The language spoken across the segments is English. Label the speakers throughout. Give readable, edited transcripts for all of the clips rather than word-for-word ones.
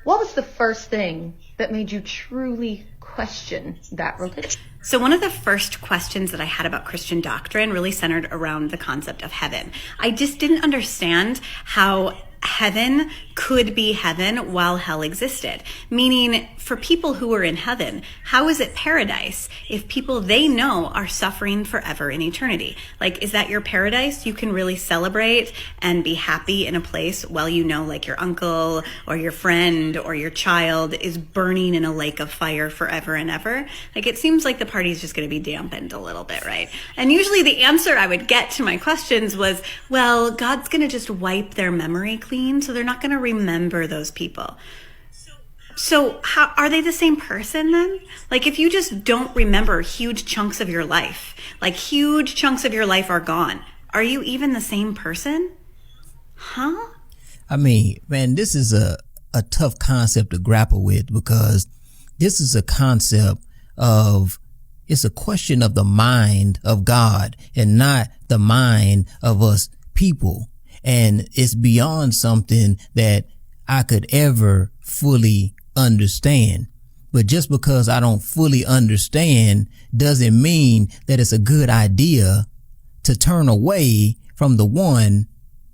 Speaker 1: What was the first thing that made you truly question that religion?
Speaker 2: So one of the first questions that I had about Christian doctrine really centered around the concept of heaven. I just didn't understand how heaven could be heaven while hell existed. Meaning, for people who are in heaven, how is it paradise if people they know are suffering forever in eternity? Like, is that your paradise? You can really celebrate and be happy in a place while you know, like, your uncle or your friend or your child is burning in a lake of fire forever and ever. Like, it seems like the party's just going to be dampened a little bit, right? And usually the answer I would get to my questions was, well, God's going to just wipe their memory clean, so they're not going to remember those people. So how are they the same person then? Like, if you just don't remember huge chunks of your life, like huge chunks of your life are gone, are you even the same person? Huh?
Speaker 3: I mean, man, this is a tough concept to grapple with, because this is a concept of, it's a question of the mind of God and not the mind of us people. And it's beyond something that I could ever fully understand. But just because I don't fully understand doesn't mean that it's a good idea to turn away from the one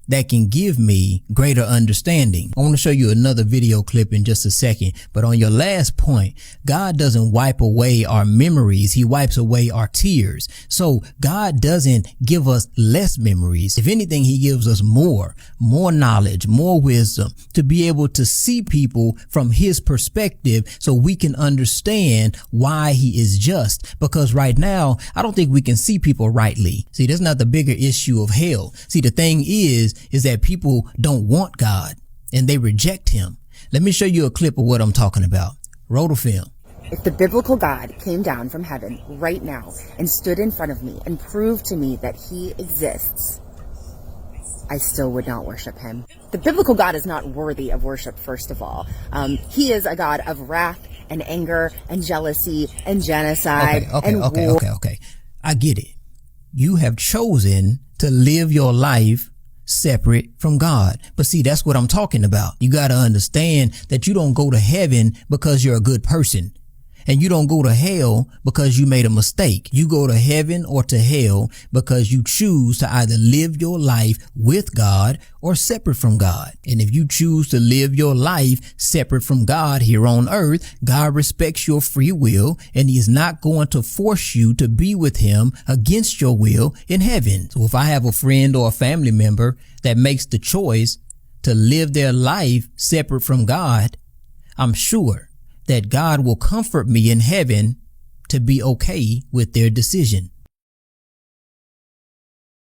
Speaker 3: that can give me greater understanding. I want to show you another video clip in just a second, but on your last point, God doesn't wipe away our memories. He wipes away our tears. So God doesn't give us less memories. If anything, he gives us more knowledge, more wisdom to be able to see people from his perspective so we can understand why he is just. Because right now, I don't think we can see people rightly. See, that's not the bigger issue of hell. See, the thing is that people don't want God and they reject him. Let me show you a clip of what I'm talking about. Roll the film.
Speaker 4: If the biblical God came down from heaven right now and stood in front of me and proved to me that he exists, I still would not worship him. The biblical God is not worthy of worship, first of all. He is a God of wrath and anger and jealousy and genocide and war.
Speaker 3: Okay. I get it. You have chosen to live your life separate from God. But see, that's what I'm talking about. You got to understand that you don't go to heaven because you're a good person. And you don't go to hell because you made a mistake. You go to heaven or to hell because you choose to either live your life with God or separate from God. And if you choose to live your life separate from God here on earth, God respects your free will and he is not going to force you to be with him against your will in heaven. So if I have a friend or a family member that makes the choice to live their life separate from God, I'm sure that God will comfort me in heaven to be okay with their decision.